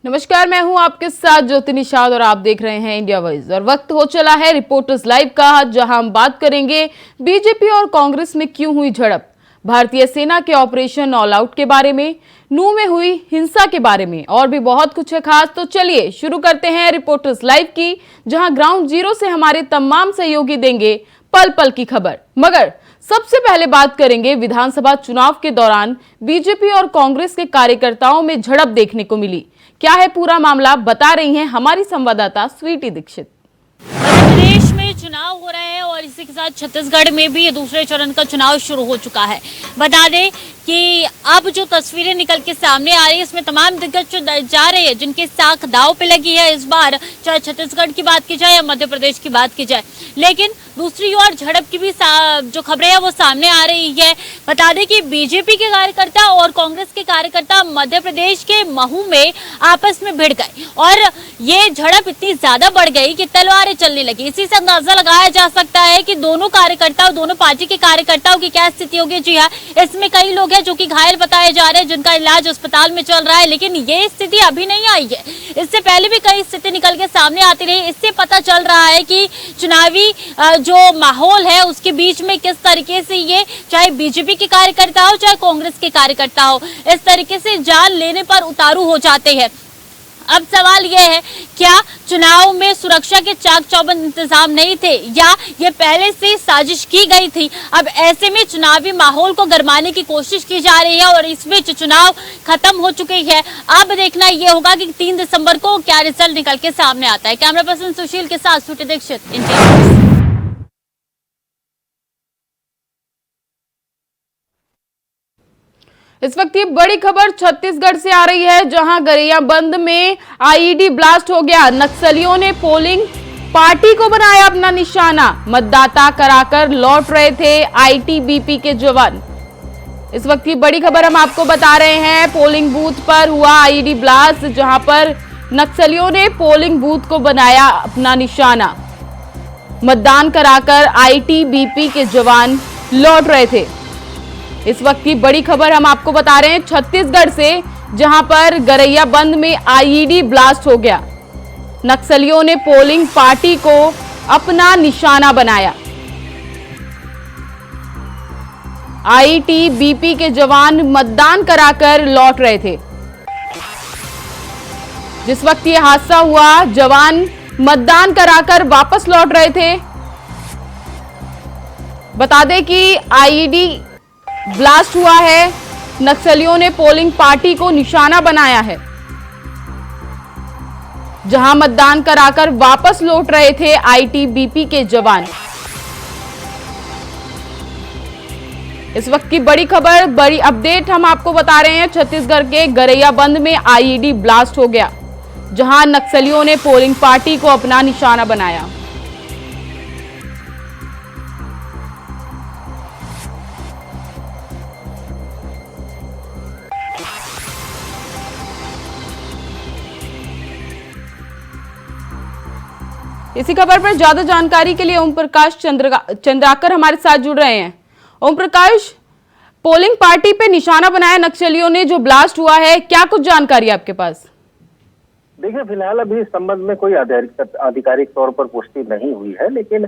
नमस्कार, मैं हूं आपके साथ ज्योति निषाद और आप देख रहे हैं इंडिया वॉइस। और वक्त हो चला है रिपोर्टर्स लाइव का, जहां हम बात करेंगे बीजेपी और कांग्रेस में क्यों हुई झड़प, भारतीय सेना के ऑपरेशन ऑल आउट के बारे में, नू में हुई हिंसा के बारे में और भी बहुत कुछ है खास। तो चलिए शुरू करते हैं रिपोर्टर्स लाइव की, जहां ग्राउंड जीरो से हमारे तमाम सहयोगी देंगे पल पल की खबर। मगर सबसे पहले बात करेंगे विधानसभा चुनाव के दौरान बीजेपी और कांग्रेस के कार्यकर्ताओं में झड़प देखने को मिली। क्या है पूरा मामला, बता रही हैं हमारी संवाददाता स्वीटी दीक्षित। मध्य प्रदेश में चुनाव हो रहे हैं और इसी के साथ छत्तीसगढ़ में भी दूसरे चरण का चुनाव शुरू हो चुका है। बता दें कि अब जो तस्वीरें निकल के सामने आ रही है, इसमें तमाम दिग्गज जा रहे हैं जिनकी साख दांव पे लगी है इस बार, चाहे छत्तीसगढ़ की बात की जाए या मध्य प्रदेश की बात की जाए। लेकिन दूसरी ओर झड़प की भी जो खबरें हैं वो सामने आ रही है। बता दें कि बीजेपी के कार्यकर्ता और कांग्रेस के कार्यकर्ता मध्य प्रदेश के महू में आपस में भिड़ गए और ये झड़प इतनी ज्यादा बढ़ गई कि तलवारें चलने लगी। इसी से अंदाजा लगाया जा सकता है कि दोनों कार्यकर्ताओं, दोनों पार्टी के कार्यकर्ताओं की क्या स्थिति होगी। जी हाँ, इसमें कई लोग हैं जो कि घायल बताए जा रहे हैं, जिनका इलाज अस्पताल में चल रहा है। लेकिन ये स्थिति अभी नहीं आई है, इससे पहले भी कई स्थिति निकल के सामने आती रही। इससे पता चल रहा है कि चुनावी जो माहौल है उसके बीच में किस तरीके से ये, चाहे बीजेपी के कार्यकर्ता हो चाहे कांग्रेस के कार्यकर्ता हो, इस तरीके से जान लेने पर उतारू हो जाते हैं। अब सवाल यह है, क्या चुनाव में सुरक्षा के चाक चौबंद इंतजाम नहीं थे या ये पहले से साजिश की गई थी? अब ऐसे में चुनावी माहौल को गरमाने की कोशिश की जा रही है और इस बीच चुनाव खत्म हो चुके हैं। अब देखना ये होगा कि 3 दिसंबर को क्या रिजल्ट निकल के सामने आता है। कैमरा पर्सन सुशील के साथ स्वीटी दीक्षित, इंडिया। इस वक्त ये बड़ी खबर छत्तीसगढ़ से आ रही है, जहां गरियाबंद में आईईडी ब्लास्ट हो गया। नक्सलियों ने पोलिंग पार्टी को बनाया अपना निशाना, मतदाता कराकर लौट रहे थे आईटीबीपी के जवान। इस वक्त ये बड़ी खबर हम आपको बता रहे हैं, पोलिंग बूथ पर हुआ आईईडी ब्लास्ट, जहां पर नक्सलियों ने पोलिंग बूथ को बनाया अपना निशाना। मतदान कराकर आईटीबीपी के जवान लौट रहे थे। इस वक्त की बड़ी खबर हम आपको बता रहे हैं छत्तीसगढ़ से, जहां पर गरियाबंद में आईईडी ब्लास्ट हो गया। नक्सलियों ने पोलिंग पार्टी को अपना निशाना बनाया। आईटीबीपी के जवान मतदान कराकर लौट रहे थे। जिस वक्त ये हादसा हुआ, जवान मतदान कराकर वापस लौट रहे थे। बता दें कि आईईडी ब्लास्ट हुआ है, नक्सलियों ने पोलिंग पार्टी को निशाना बनाया है। जहां मतदान कराकर वापस लौट रहे थे आईटीबीपी के जवान। इस वक्त की बड़ी खबर, बड़ी अपडेट हम आपको बता रहे हैं, छत्तीसगढ़ के गरियाबंद में आईईडी ब्लास्ट हो गया, जहां नक्सलियों ने पोलिंग पार्टी को अपना निशाना बनाया। इसी खबर पर ज्यादा जानकारी के लिए ओम प्रकाश चंद्राकर हमारे साथ जुड़ रहे हैं। ओम प्रकाश, पोलिंग पार्टी पे निशाना बनाया नक्सलियों ने, जो ब्लास्ट हुआ है, क्या कुछ जानकारी आपके पास? देखिए, फिलहाल अभी इस संबंध में कोई आधिकारिक तौर पर पुष्टि नहीं हुई है, लेकिन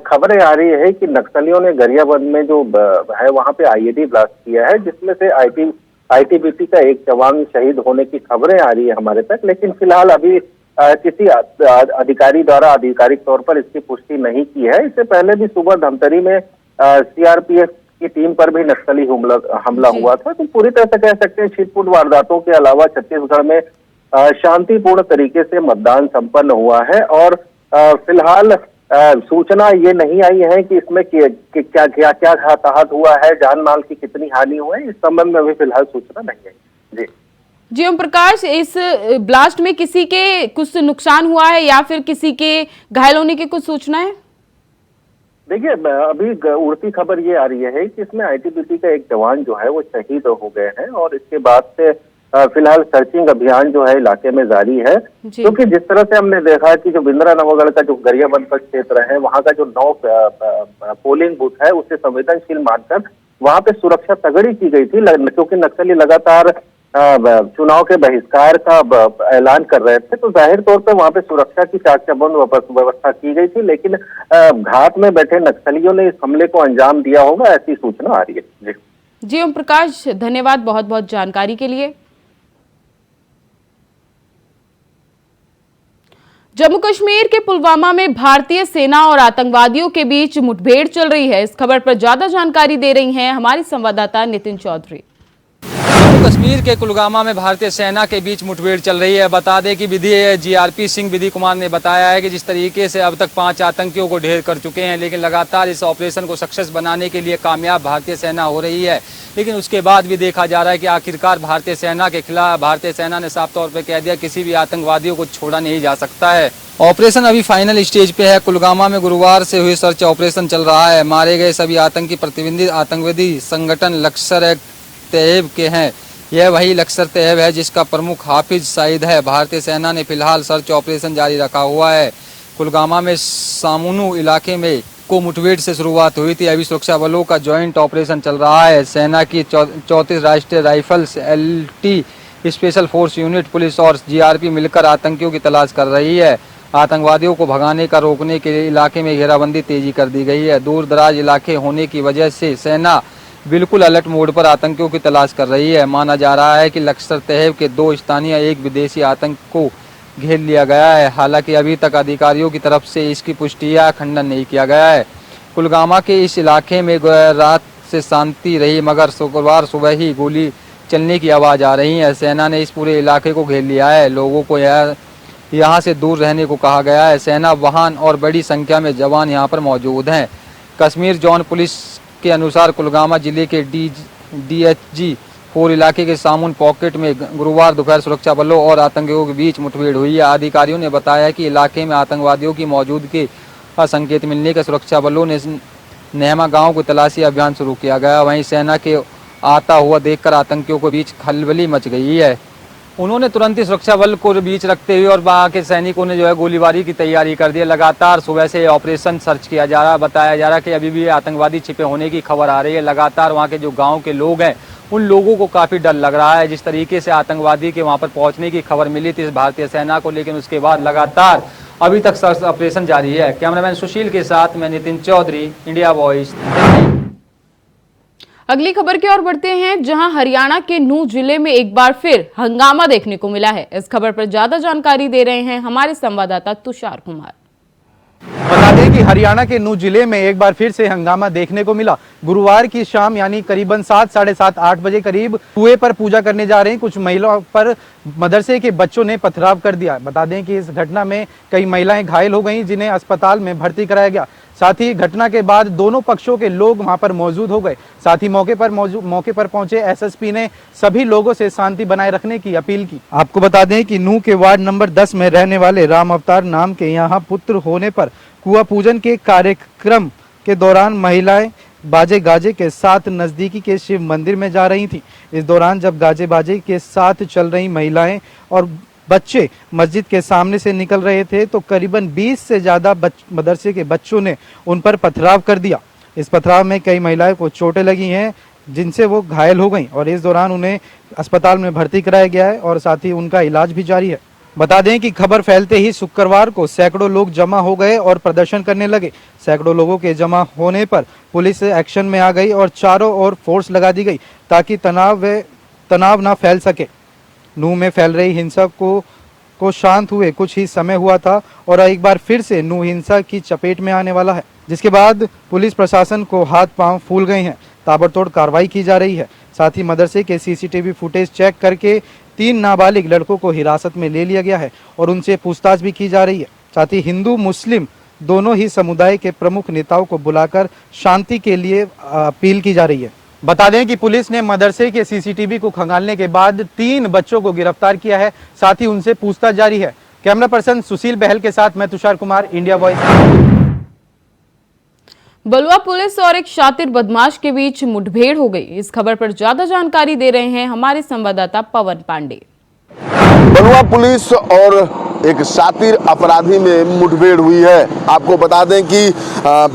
खबरें आ रही है कि नक्सलियों ने गरियाबंद में जो है वहां पे आईईडी ब्लास्ट किया है, जिसमें से आईटीबीपी का एक जवान शहीद होने की खबरें आ रही है हमारे तक। लेकिन फिलहाल अभी किसी अधिकारी द्वारा आधिकारिक तौर पर इसकी पुष्टि नहीं की है। इससे पहले भी सुबह धमतरी में सीआरपीएफ की टीम पर भी नक्सली हमला हुआ था। तो पूरी तरह से कह सकते हैं छिटपुट वारदातों के अलावा छत्तीसगढ़ में शांतिपूर्ण तरीके से मतदान संपन्न हुआ है और फिलहाल सूचना ये नहीं आई है कि इसमें क्या क्या क्या हताहत हुआ है, जान माल की कितनी हानि हुई है, इस संबंध में अभी फिलहाल सूचना नहीं आई। जी ओम प्रकाश, इस ब्लास्ट में किसी के कुछ नुकसान हुआ है या फिर किसी के घायल होने की कुछ सूचना है? देखिए, अभी उड़ती खबर ये आ रही है कि इसमें आईटीबीपी का एक जवान जो है वो शहीद हो गए हैं और इसके बाद से फिलहाल सर्चिंग अभियान जो है इलाके में जारी है। क्योंकि जिस तरह से हमने देखा कि जो बिंद्रा नवागढ़ का जो गरियाबंद का क्षेत्र है, वहां का जो 9 पोलिंग बूथ है उसे संवेदनशील मानकर वहां पे सुरक्षा तगड़ी की गई थी, क्योंकि नक्सली लगातार चुनाव के बहिष्कार का ऐलान कर रहे थे, तो जाहिर तौर पर वहां पे सुरक्षा की चाक चौबंद व्यवस्था की गई थी, लेकिन घात में बैठे नक्सलियों ने इस हमले को अंजाम दिया होगा, ऐसी सूचना आ रही है। जी ओम प्रकाश, धन्यवाद बहुत बहुत जानकारी के लिए। जम्मू कश्मीर के पुलवामा में भारतीय सेना और आतंकवादियों के बीच मुठभेड़ चल रही है। इस खबर पर ज्यादा जानकारी दे रही हैं हमारी संवाददाता नितिन चौधरी। जम्मू कश्मीर के कुलगामा में भारतीय सेना के बीच मुठभेड़ चल रही है। बता दें कि जीआरपी सिंह विधि कुमार ने बताया है कि जिस तरीके से अब तक 5 आतंकियों को ढेर कर चुके हैं, लेकिन लगातार इस ऑपरेशन को सक्सेस बनाने के लिए कामयाब भारतीय सेना हो रही है, लेकिन उसके बाद भी देखा जा रहा है कि आखिरकार भारतीय सेना के खिलाफ भारतीय सेना ने साफ तौर पर कह दिया किसी भी आतंकवादियों को छोड़ा नहीं जा सकता है। ऑपरेशन अभी फाइनल स्टेज पे है। कुलगामा में गुरुवार से हुई सर्च ऑपरेशन चल रहा है। मारे गए सभी आतंकी प्रतिबंधित आतंकवादी संगठन लश्कर-ए-तैयब के हैं। यह वही लश्कर-ए-तैयब है जिसका प्रमुख हाफिज सईद है। भारतीय सेना ने फिलहाल सर्च ऑपरेशन जारी रखा हुआ है। कुलगामा में सामुनू इलाके में को मुठभेड़ से शुरुआत हुई थी। अभी सुरक्षा बलों का ज्वाइंट ऑपरेशन चल रहा है। सेना की 34 राष्ट्रीय rifles, LT special force unit, police और जीआरपी मिलकर आतंकियों की तलाश कर रही है। आतंकवादियों को भगाने का रोकने के लिए इलाके में घेराबंदी तेजी कर दी गई है। दूर दराज इलाके होने की वजह से सेना बिल्कुल अलर्ट मोड पर आतंकियों की तलाश कर रही है। माना जा रहा है कि लश्कर-ए-तैयब के 2 स्थानीय एक विदेशी आतंक को घेर लिया गया है। हालांकि अभी तक अधिकारियों की तरफ से इसकी पुष्टि या खंडन नहीं किया गया है। कुलगामा के इस इलाके में रात से शांति रही, मगर शुक्रवार सुबह ही गोली चलने की आवाज़ आ रही है। सेना ने इस पूरे इलाके को घेर लिया है। लोगों को यहाँ से दूर रहने को कहा गया है। सेना वाहन और बड़ी संख्या में जवान यहाँ पर मौजूद हैं। कश्मीर जोन पुलिस के अनुसार कुलगामा जिले के DHG 4 इलाके के सामुन पॉकेट में गुरुवार दोपहर सुरक्षा बलों और आतंकियों के बीच मुठभेड़ हुई है। अधिकारियों ने बताया कि इलाके में आतंकवादियों की मौजूदगी का संकेत मिलने के सुरक्षा बलों ने नेहमा गांव को तलाशी अभियान शुरू किया गया। वहीं सेना के आता हुआ देखकर आतंकियों के बीच खलबली मच गई है। उन्होंने तुरंत ही सुरक्षा बल को बीच रखते हुए और वहाँ के सैनिकों ने जो है गोलीबारी की तैयारी कर दी है। लगातार सुबह से ऑपरेशन सर्च किया जा रहा है। बताया जा रहा है कि अभी भी आतंकवादी छिपे होने की खबर आ रही है। लगातार वहाँ के जो गांव के लोग हैं उन लोगों को काफ़ी डर लग रहा है। जिस तरीके से आतंकवादी के वहाँ पर पहुँचने की खबर मिली थी भारतीय सेना को, लेकिन उसके बाद लगातार अभी तक सर्च ऑपरेशन जारी है। कैमरामैन सुशील के साथ मैं नितिन चौधरी, इंडिया वॉइस। अगली खबर की ओर बढ़ते हैं, जहां हरियाणा के नूह जिले में एक बार फिर हंगामा देखने को मिला है। इस खबर पर ज्यादा जानकारी दे रहे हैं हमारे संवाददाता तुषार कुमार। बता दें कि हरियाणा के नूह जिले में एक बार फिर से हंगामा देखने को मिला। गुरुवार की शाम यानी करीबन 7, साढ़े 7, 8 बजे करीब कुएं पर पूजा करने जा रही कुछ महिलाओं पर मदरसे के बच्चों ने पथराव कर दिया। बता दें कि इस घटना में कई महिलाएं घायल हो गईं, जिन्हें अस्पताल में भर्ती कराया गया। साथ ही घटना के बाद दोनों पक्षों के लोग वहां पर मौजूद हो गए। साथ ही मौके पर पहुंचे SSP ने सभी लोगों से शांति बनाए रखने की अपील की। आपको बता दें कि नूह के वार्ड नंबर 10 में रहने वाले राम अवतार नाम के यहाँ पुत्र होने पर कुआं पूजन के कार्यक्रम के दौरान महिलाएं बाजे गाजे के साथ नजदीकी के शिव मंदिर में जा रही थी। इस दौरान जब गाजे बाजे के साथ चल रही महिलाएं और बच्चे मस्जिद के सामने से निकल रहे थे तो करीबन 20 से ज़्यादा मदरसे के बच्चों ने उन पर पथराव कर दिया। इस पथराव में कई महिलाओं को चोटें लगी हैं, जिनसे वो घायल हो गईं और इस दौरान उन्हें अस्पताल में भर्ती कराया गया है और साथ ही उनका इलाज भी जारी है। बता दें कि खबर फैलते ही शुक्रवार को सैकड़ों लोग जमा हो गए और प्रदर्शन करने लगे। सैकड़ों लोगों के जमा होने पर पुलिस एक्शन में आ गई और चारों ओर फोर्स लगा दी गई ताकि तनाव ना फैल सके। नूह में फैल रही हिंसा को शांत हुए कुछ ही समय हुआ था और एक बार फिर से नूह हिंसा की चपेट में आने वाला है, जिसके बाद पुलिस प्रशासन को हाथ पांव फूल गए हैं। ताबड़तोड़ कार्रवाई की जा रही है। साथ ही मदरसे के CCTV फुटेज चेक करके 3 नाबालिग लड़कों को हिरासत में ले लिया गया है और उनसे पूछताछ भी की जा रही है। साथ ही हिंदू मुस्लिम दोनों ही समुदाय के प्रमुख नेताओं को बुलाकर शांति के लिए अपील की जा रही है। बता दें कि पुलिस ने मदरसे के CCTV को खंगालने के बाद 3 बच्चों को गिरफ्तार किया है। साथ ही उनसे पूछताछ जारी है। कैमरा पर्सन सुशील बहल के साथ मैं तुषार कुमार, इंडिया वॉइस। बलुआ पुलिस और एक शातिर बदमाश के बीच मुठभेड़ हो गई। इस खबर पर ज्यादा जानकारी दे रहे हैं हमारे संवाददाता पवन पांडे। बलुआ पुलिस और एक शातिर अपराधी में मुठभेड़ हुई है। आपको बता दें कि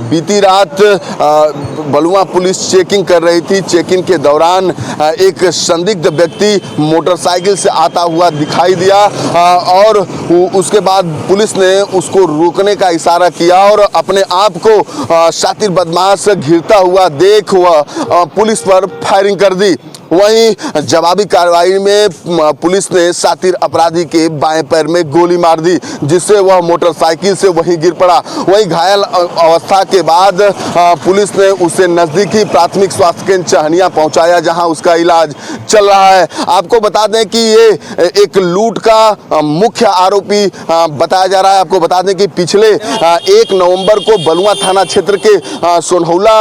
बीती रात बलुआ पुलिस चेकिंग कर रही थी। चेकिंग के दौरान एक संदिग्ध व्यक्ति मोटरसाइकिल से आता हुआ दिखाई दिया और उसके बाद पुलिस ने उसको रोकने का इशारा किया और अपने आप को शातिर बदमाश घिरता हुआ देख वह पुलिस पर फायरिंग कर दी। वहीं जवाबी कार्रवाई में पुलिस ने शातिर अपराधी के बाएं पैर में गोली मार दी, जिससे वह मोटरसाइकिल से वहीं गिर पड़ा। वहीं घायल अवस्था के बाद पुलिस ने उसे नजदीकी प्राथमिक स्वास्थ्य केंद्र चहनिया पहुंचाया, जहां उसका इलाज चल रहा है। आपको बता दें कि ये एक लूट का मुख्य आरोपी बताया जा रहा है। आपको बता दें कि पिछले 1 नवंबर को बलुआ थाना क्षेत्र के सोनहौला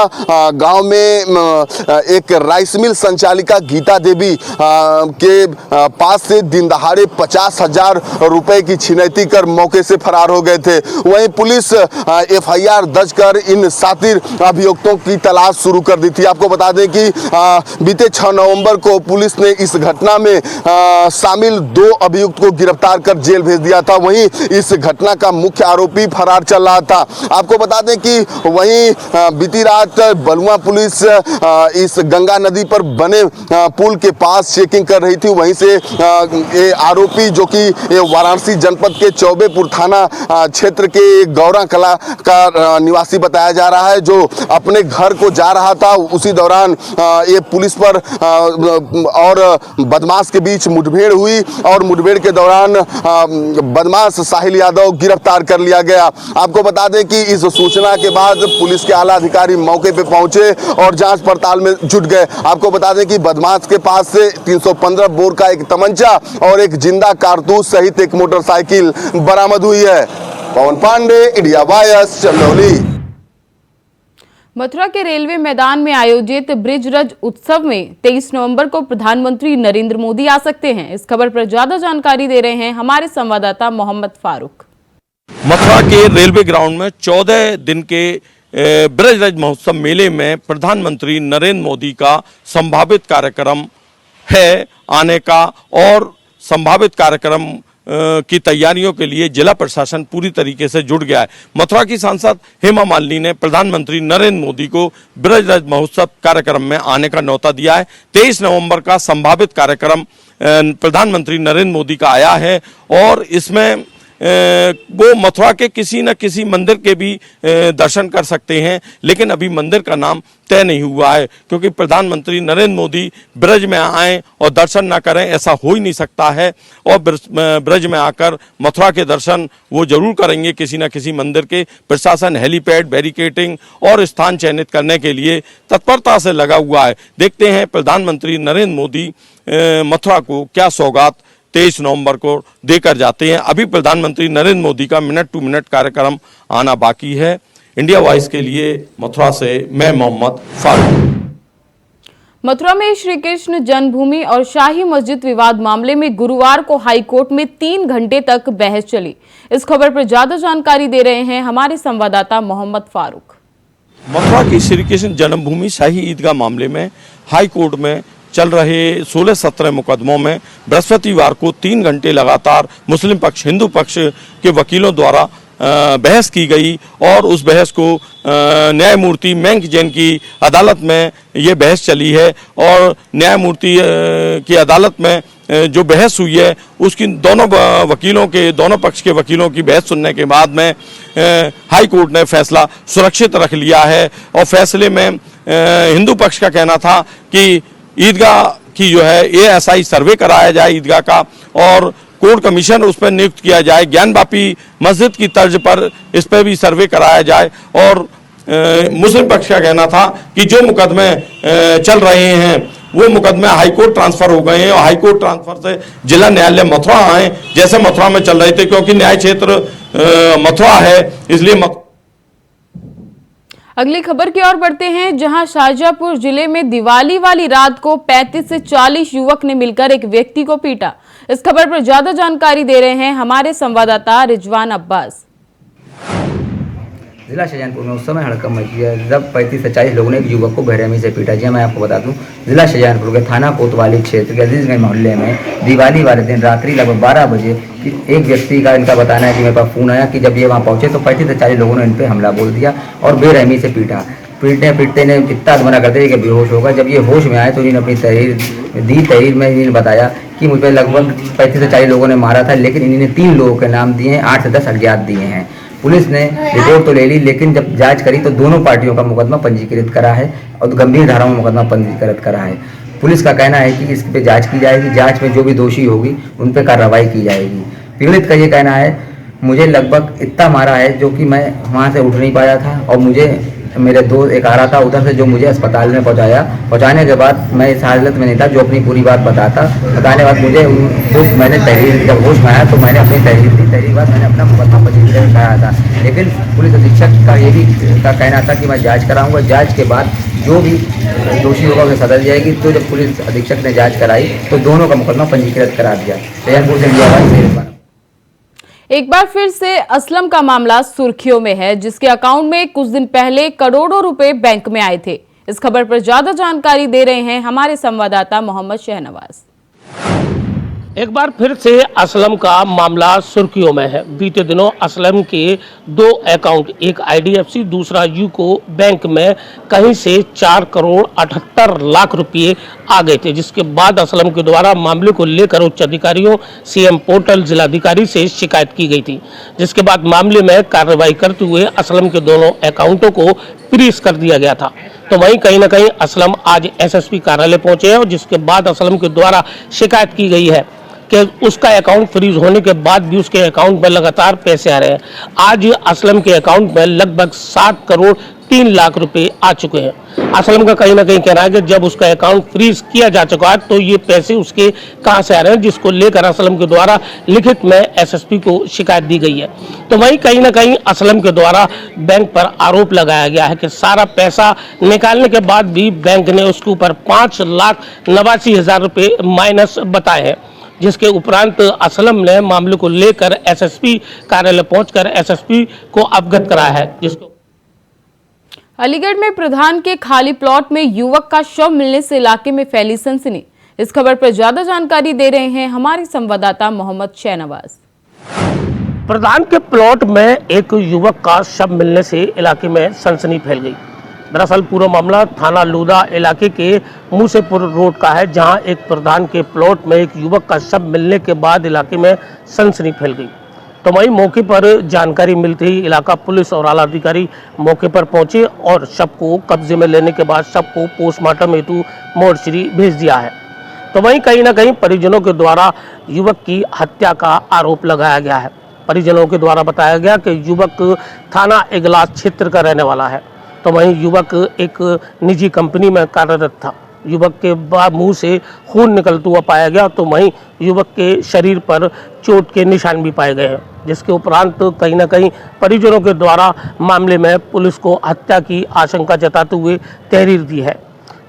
गांव में एक राइस मिल संचालिका गीता देवी के पास से दिन दहाड़े 50,000 रुपए की छिनैती कर मौके से फरार हो गए थे। वहीं पुलिस FIR दर्ज कर इन शातिर अभियुक्तों की तलाश शुरू कर दी थी। आपको बता दें कि बीते 6 नवंबर को पुलिस ने इस घटना में शामिल 2 अभियुक्त को गिरफ्तार कर जेल भेज दिया था। वहीं इस घटना का मुख्य आरोपी फरार चल रहा था। आपको बता दें कि वहीं बीती रात बलुआ पुलिस इस गंगा नदी पर बने पुल के पास चेकिंग कर रही थी। वहीं से ये आरोपी जो कि वाराणसी जनपद के चौबेपुर थाना क्षेत्र के गौरा कला का निवासी बताया जा रहा है, जो अपने घर को जा रहा था। उसी दौरान ये पुलिस पर और बदमाश के बीच मुठभेड़ हुई और मुठभेड़ के दौरान बदमाश साहिल यादव गिरफ्तार कर लिया गया। आपको बता दें कि इस सूचना के बाद पुलिस के आला अधिकारी मौके पे पहुंचे और जांच पड़ताल में जुट गए। आपको बता दें कि बदमाश के पास से 315 बोर का एक तमंचा और एक जिंदा कारतूस सहित एक मोटरसाइकिल बरामद हुई है। पवन पांडे, इंडिया वायस, चंदौली। मथुरा के रेलवे मैदान में आयोजित ब्रिज रज उत्सव में 23 नवंबर को प्रधानमंत्री नरेंद्र मोदी आ सकते हैं। इस खबर पर ज्यादा जानकारी दे रहे हैं हमारे संवाददाता मोहम्मद फारूक। मथुरा के रेलवे ग्राउंड में 14 दिन के ब्रज रज महोत्सव मेले में प्रधानमंत्री नरेंद्र मोदी का संभावित कार्यक्रम है आने का, और संभावित कार्यक्रम की तैयारियों के लिए जिला प्रशासन पूरी तरीके से जुट गया है। मथुरा की सांसद हेमा मालिनी ने प्रधानमंत्री नरेंद्र मोदी को ब्रज रज महोत्सव कार्यक्रम में आने का न्योता दिया है। 23 नवंबर का संभावित कार्यक्रम प्रधानमंत्री नरेंद्र मोदी का आया है और इसमें वो मथुरा के किसी न किसी मंदिर के भी दर्शन कर सकते हैं, लेकिन अभी मंदिर का नाम तय नहीं हुआ है, क्योंकि प्रधानमंत्री नरेंद्र मोदी ब्रज में आएं और दर्शन ना करें ऐसा हो ही नहीं सकता है। और ब्रज में आकर मथुरा के दर्शन वो जरूर करेंगे किसी न किसी मंदिर के। प्रशासन हेलीपैड, बैरिकेटिंग और स्थान चयनित करने के लिए तत्परता से लगा हुआ है। देखते हैं प्रधानमंत्री नरेंद्र मोदी मथुरा को क्या सौगात 23 नवंबर को देकर जाते हैं। अभी प्रधानमंत्री नरेंद्र मोदी का मिनट टू मिनट कार्यक्रम आना बाकी है। इंडिया वॉइस के लिए मथुरा से मैं मोहम्मद फारूक। मथुरा में श्री कृष्ण जन्मभूमि और शाही मस्जिद विवाद मामले में गुरुवार को हाईकोर्ट में 3 घंटे तक बहस चली। इस खबर पर ज्यादा जानकारी दे रहे हैं हमारे संवाददाता मोहम्मद फारूक। मथुरा की श्री कृष्ण जन्मभूमि शाही ईदगाह मामले में हाईकोर्ट में चल रहे 16-17 मुकदमों में बृहस्पतिवार को 3 घंटे लगातार मुस्लिम पक्ष, हिंदू पक्ष के वकीलों द्वारा बहस की गई और उस बहस को न्यायमूर्ति मेंक जैन की अदालत में ये बहस चली है। और न्यायमूर्ति की अदालत में जो बहस हुई है उसकी दोनों पक्ष के वकीलों की बहस सुनने के बाद में हाई कोर्ट ने फैसला सुरक्षित रख लिया है। और फैसले में हिंदू पक्ष का कहना था कि ईदगाह की जो है ASI सर्वे कराया जाए ईदगाह का, और कोर्ट कमीशन उस पर नियुक्त किया जाए। ज्ञानवापी मस्जिद की तर्ज पर इस पर भी सर्वे कराया जाए। और मुस्लिम पक्ष का कहना था कि जो मुकदमे चल रहे हैं वो मुकदमे हाईकोर्ट ट्रांसफर हो गए हैं और हाईकोर्ट ट्रांसफर से जिला न्यायालय मथुरा आए, जैसे मथुरा में चल रहे थे, क्योंकि न्याय क्षेत्र मथुरा है इसलिए। अगली खबर की ओर बढ़ते हैं, जहां शाहजहांपुर जिले में दिवाली वाली रात को 35 से 40 युवक ने मिलकर एक व्यक्ति को पीटा। इस खबर पर ज्यादा जानकारी दे रहे हैं हमारे संवाददाता रिजवान अब्बास। जिला शाहजहानपुर में उस समय हड़कंप मच गया जब 35 से 40 लोगों ने एक युवक को बेरहमी से पीटा। जी मैं आपको बता दूं, जिला शाहजहानपुर के थाना कोतवाली क्षेत्र के अजीजगंज मोहल्ले में दिवाली वाले दिन रात्रि लगभग 12 बजे एक व्यक्ति का इनका बताना है कि मेरे पास फ़ोन आया कि जब ये वहाँ पहुँचे तो 35 से 40 लोगों ने इन पर हमला बोल दिया और बेरहमी से पीटा। पीटते ने इतना मना करते हैं कि बेहोश होगा। जब ये होश में आए तो इन्होंने अपनी तहरीर में इन्होंने बताया कि मुझ पर लगभग 35 से 40 लोगों ने मारा था, लेकिन इन्होंने 3 लोगों के नाम दिए हैं, 8 से 10 अज्ञात दिए हैं। पुलिस ने रिपोर्ट तो ले ली, लेकिन जब जांच करी तो दोनों पार्टियों का मुकदमा पंजीकृत करा है और गंभीर धाराओं में मुकदमा पंजीकृत करा है। पुलिस का कहना है कि इस पे जांच की जाएगी, जांच में जो भी दोषी होगी उन पर कार्रवाई की जाएगी। पीड़ित का ये कहना है, मुझे लगभग इतना मारा है जो कि मैं वहाँ से उठ नहीं पाया था और मुझे मेरे दोस्त एक आ रहा था उधर से जो मुझे अस्पताल में पहुँचाने के बाद मैं इस हालत में नहीं था जो अपनी पूरी बात बताने बाद मुझे मैंने तहरीर जब होश में आया तो मैंने अपनी तहरीर बाद मैंने अपना मुकदमा पंजीकृत कराया था। लेकिन पुलिस अधीक्षक का ये भी कहना था कि मैं जांच कराऊंगा, जांच के बाद जो भी दोषी होगा उसे सजा दी जाएगी। तो जब पुलिस अधीक्षक ने जाँच कराई तो दोनों का मुकदमा पंजीकृत करा दिया। शाहजहानपुर से इंडिया। एक बार फिर से असलम का मामला सुर्खियों में है, जिसके अकाउंट में कुछ दिन पहले करोड़ों रुपए बैंक में आए थे। इस खबर पर ज्यादा जानकारी दे रहे हैं हमारे संवाददाता मोहम्मद शहनवाज। एक बार फिर से असलम का मामला सुर्खियों में है। बीते दिनों असलम के 2 अकाउंट, एक IDFC दूसरा यूको बैंक में कहीं से 4 करोड़ 78 लाख रुपए आ गए थे, जिसके बाद असलम के द्वारा मामले को लेकर उच्च अधिकारियों, CM पोर्टल, जिलाधिकारी से शिकायत की गई थी, जिसके बाद मामले में कार्रवाई करते हुए असलम के दोनों अकाउंटों को फ्रीज कर दिया गया था। तो वहीं कहीं ना कहीं असलम आज SSP कार्यालय पहुंचे हैं और जिसके बाद असलम के द्वारा शिकायत की गई है कि उसका अकाउंट फ्रीज होने के बाद भी उसके अकाउंट में लगातार पैसे आ रहे हैं। आज असलम के अकाउंट में लगभग 7 करोड़ 3 लाख रुपए आ चुके हैं। असलम का कहीं ना कहीं कहना है कि जब उसका अकाउंट फ्रीज किया जा चुका है तो ये पैसे उसके कहां से आ रहे हैं, जिसको लेकर असलम के द्वारा लिखित में SSP को शिकायत दी गई है। तो वहीं कहीं ना कहीं असलम के द्वारा बैंक पर आरोप लगाया गया है कि सारा पैसा निकालने के बाद भी बैंक ने उसके ऊपर 5,89,000 रुपए माइनस बताए हैं, जिसके उपरांत असलम ने मामले को लेकर SSP कार्यालय पहुंचकर SSP को अवगत कराया है। जिसको अलीगढ़ में प्रधान के खाली प्लॉट में युवक का शव मिलने से इलाके में फैली सनसनी। इस खबर पर ज्यादा जानकारी दे रहे हैं हमारे संवाददाता मोहम्मद शहनवाज। प्रधान के प्लॉट में एक युवक का शव मिलने से इलाके में सनसनी फैल गई। दरअसल पूरा मामला थाना लूदा इलाके के मूसेपुर रोड का है, जहां एक प्रधान के प्लॉट में एक युवक का शव मिलने के बाद इलाके में सनसनी फैल गई। तो वहीं मौके पर जानकारी मिलते ही इलाका पुलिस और आला अधिकारी मौके पर पहुंचे और शव को कब्जे में लेने के बाद शव को पोस्टमार्टम हेतु मोर्चरी भेज दिया है। तो वहीं कहीं ना कहीं परिजनों के द्वारा युवक की हत्या का आरोप लगाया गया है। परिजनों के द्वारा बताया गया कि युवक थाना इगलास क्षेत्र का रहने वाला है। तो वहीं युवक एक निजी कंपनी में कार्यरत था। युवक के मुंह से खून निकलता हुआ पाया गया। तो वहीं युवक के शरीर पर चोट के निशान भी पाए गए हैं, जिसके उपरांत कहीं ना कहीं परिजनों के द्वारा मामले में पुलिस को हत्या की आशंका जताते हुए तहरीर दी है।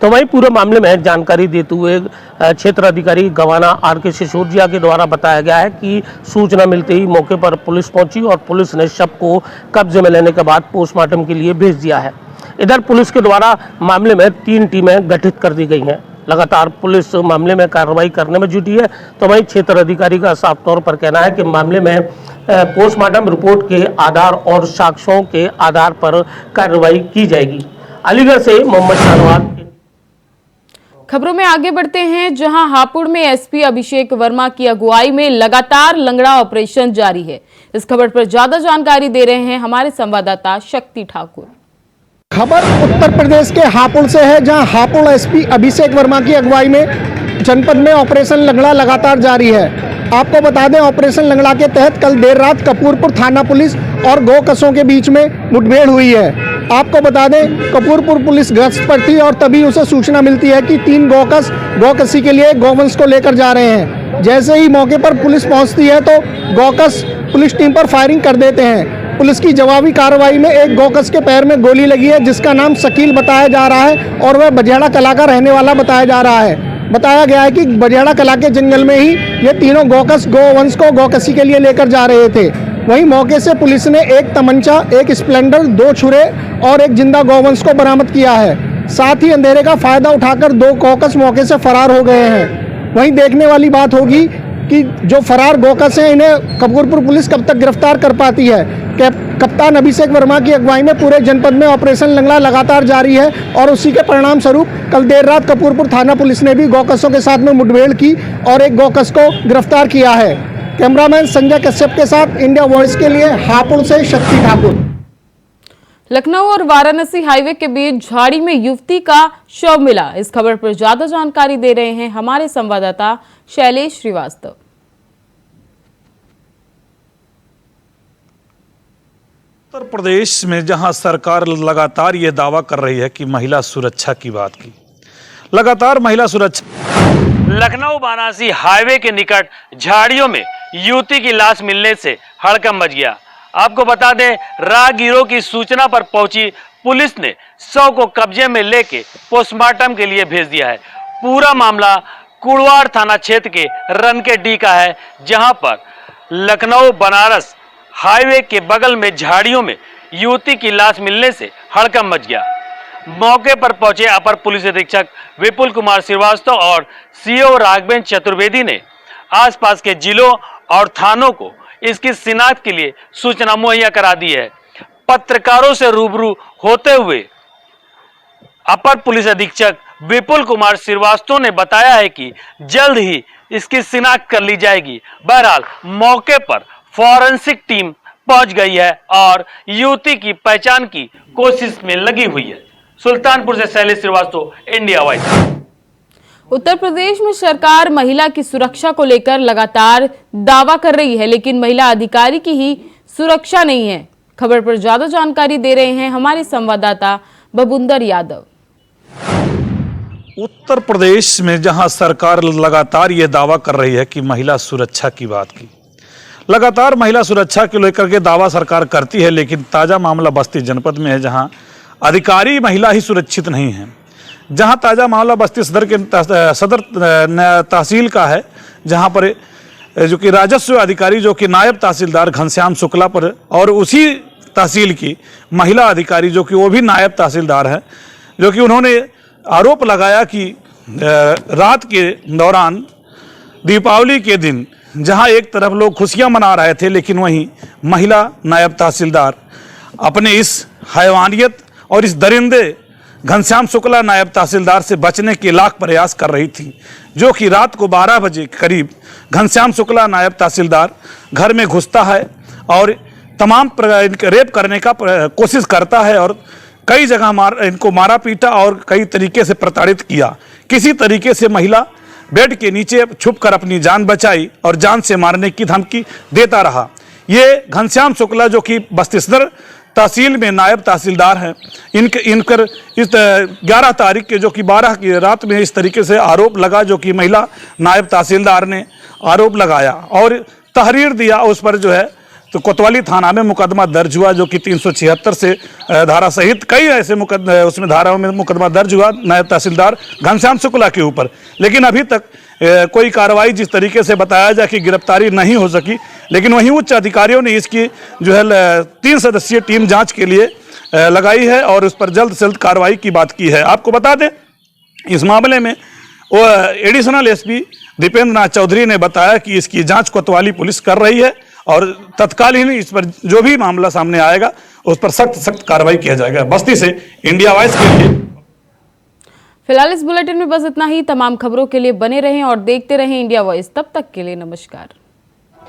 तो वहीं पूरे मामले में जानकारी देते हुए क्षेत्र अधिकारी गवाना RK सिसोदिया के द्वारा बताया गया है कि सूचना मिलते ही मौके पर पुलिस पहुंची और पुलिस ने शव को कब्जे में लेने के बाद पोस्टमार्टम के लिए भेज दिया है। इधर पुलिस के द्वारा मामले में 3 टीमें गठित कर दी गई हैं। लगातार पुलिस मामले में कार्रवाई करने में जुटी है। तो वहीं क्षेत्र अधिकारी का साफ तौर पर कहना है कि मामले में पोस्टमार्टम रिपोर्ट के आधार और साक्ष्यों के आधार पर कार्रवाई की जाएगी। अलीगढ़ से मोहम्मद शहनवाज। खबरों में आगे बढ़ते हैं, जहां हापुड़ में SP अभिषेक वर्मा की अगुवाई में लगातार लंगड़ा ऑपरेशन जारी है। इस खबर पर ज्यादा जानकारी दे रहे हैं हमारे संवाददाता शक्ति ठाकुर। खबर उत्तर प्रदेश के हापुड़ से है, जहां हापुड़ SP अभिषेक वर्मा की अगुवाई में जनपद में ऑपरेशन लंगड़ा लगातार जारी है। आपको बता दें, ऑपरेशन लंगड़ा के तहत कल देर रात कपूरपुर थाना पुलिस और गौकसों के बीच में मुठभेड़ हुई है। आपको बता दें, कपूरपुर पुलिस गश्त पर थी और तभी उसे सूचना मिलती है कि 3 गौकस गौकसी के लिए गौवंश को लेकर जा रहे हैं। जैसे ही मौके पर पुलिस पहुंचती है तो गौकस पुलिस टीम पर फायरिंग कर देते हैं। पुलिस की जवाबी कार्रवाई में एक गौकस के पैर में गोली लगी है, जिसका नाम शकील बताया जा रहा है और वह बजेड़ा कला का रहने वाला बताया जा रहा है। बताया गया है कि बजेड़ा कला के जंगल में ही ये तीनों गौकस गौवंश को गौकसी के लिए लेकर जा रहे थे। वहीं मौके से पुलिस ने एक तमंचा, एक स्प्लेंडर, 2 छुरे और एक जिंदा गौवंश को बरामद किया है। साथ ही अंधेरे का फायदा उठाकर 2 गौकस मौके से फरार हो गए हैं। वहीं देखने वाली बात होगी कि जो फरार गौकस हैं इन्हें कपूरपुर पुलिस कब तक गिरफ्तार कर पाती है। कप्तान अभिषेक वर्मा की अगुवाई में पूरे जनपद में ऑपरेशन लंगड़ा लगातार जारी है और उसी के परिणाम स्वरूप कल देर रात कपूरपुर थाना पुलिस ने भी गौकसों के साथ में मुठभेड़ की और एक गौकस को गिरफ्तार किया है। कैमरामैन संजय कश्यप के साथ इंडिया वॉइस के लिए हापुड़ से शक्ति ठाकुर। लखनऊ और वाराणसी हाईवे के बीच झाड़ी में युवती का शव मिला। इस खबर पर ज्यादा जानकारी दे रहे हैं हमारे संवाददाता शैलेश श्रीवास्तव। उत्तर प्रदेश में जहां सरकार लगातार ये दावा कर रही है कि महिला सुरक्षा की बात की, लगातार महिला सुरक्षा। लखनऊ वाराणसी हाईवे के निकट झाड़ियों में युवती की लाश मिलने से हड़कंप मच गया। आपको बता दें, राहगीरों की सूचना पर पहुंची पुलिस ने शव को कब्जे में लेके पोस्टमार्टम के लिए भेज दिया है। पूरा मामला कुड़वाड़ थाना क्षेत्र के रनके-डी का है, जहां पर लखनऊ बनारस हाईवे के बगल में झाड़ियों में युवती की लाश मिलने से हड़कंप मच गया। मौके पर पहुंचे अपर पुलिस अधीक्षक विपुल कुमार श्रीवास्तव और सीओ राघवेंद्र चतुर्वेदी ने आसपास के जिलों और थानों को इसकी शिनाख्त के लिए सूचना मुहैया करा दी है। पत्रकारों से रूबरू होते हुए अपर पुलिस अधीक्षक विपुल कुमार श्रीवास्तव ने बताया है कि जल्द ही इसकी शिनाख्त कर ली जाएगी। बहरहाल मौके पर फॉरेंसिक टीम पहुंच गई है और युवती की पहचान की कोशिश में लगी हुई है। सुल्तानपुर से शैलेश श्रीवास्तव, इंडिया वॉइस। उत्तर प्रदेश में सरकार महिला की सुरक्षा को लेकर लगातार दावा कर रही है, लेकिन महिला अधिकारी की ही सुरक्षा नहीं है। खबर पर ज्यादा जानकारी दे रहे हैं हमारे संवाददाता बबुंदर यादव। उत्तर प्रदेश में जहां सरकार लगातार ये दावा कर रही है कि महिला सुरक्षा की बात की, लगातार महिला सुरक्षा को लेकर के दावा सरकार करती है, लेकिन ताज़ा मामला बस्ती जनपद में है, जहां अधिकारी महिला ही सुरक्षित नहीं है। जहां ताज़ा मामला बस्ती सदर तहसील का है, जहां पर जो कि राजस्व अधिकारी जो कि नायब तहसीलदार घनश्याम शुक्ला पर और उसी तहसील की महिला अधिकारी जो कि वो भी नायब तहसीलदार है, जो कि उन्होंने आरोप लगाया कि रात के दौरान दीपावली के दिन जहां एक तरफ लोग खुशियां मना रहे थे, लेकिन वहीं महिला नायब तहसीलदार अपने इस हैवानियत और इस दरिंदे घनश्याम शुक्ला नायब तहसीलदार से बचने के लाख प्रयास कर रही थी, जो कि रात को 12 बजे के करीब घनश्याम शुक्ला नायब तहसीलदार घर में घुसता है और तमाम रेप करने का कोशिश करता है और कई जगह इनको मारा पीटा और कई तरीके से प्रताड़ित किया। किसी तरीके से महिला बेड के नीचे छुपकर अपनी जान बचाई और जान से मारने की धमकी देता रहा। ये घनश्याम शुक्ला जो कि बस्ती सदर तहसील में नायब तहसीलदार हैं, इनकर इस 11 तारीख के जो कि 12 की रात में इस तरीके से आरोप लगा, जो कि महिला नायब तहसीलदार ने आरोप लगाया और तहरीर दिया उस पर जो है, तो कोतवाली थाना में मुकदमा दर्ज हुआ, जो कि 376 से धारा सहित कई ऐसे उसमें धाराओं में मुकदमा दर्ज हुआ नायब तहसीलदार घनश्याम शुक्ला के ऊपर। लेकिन अभी तक कोई कार्रवाई जिस तरीके से बताया जाए कि गिरफ्तारी नहीं हो सकी, लेकिन वहीं उच्च अधिकारियों ने इसकी जो है 3 सदस्यीय टीम जांच के लिए लगाई है और उस पर जल्द से जल्द कार्रवाई की बात की है। आपको बता दें, इस मामले में वो एडिशनल एसपी दीपेंद्र नाथ चौधरी ने बताया कि इसकी जांच कोतवाली पुलिस कर रही है और तत्कालीन इस पर जो भी मामला सामने आएगा उस पर सख्त कार्रवाई किया जाएगा। बस्ती से इंडिया वॉइस के लिए फिलहाल इस बुलेटिन में बस इतना ही। तमाम खबरों के लिए बने रहें और देखते रहें इंडिया वॉइस। तब तक के लिए नमस्कार।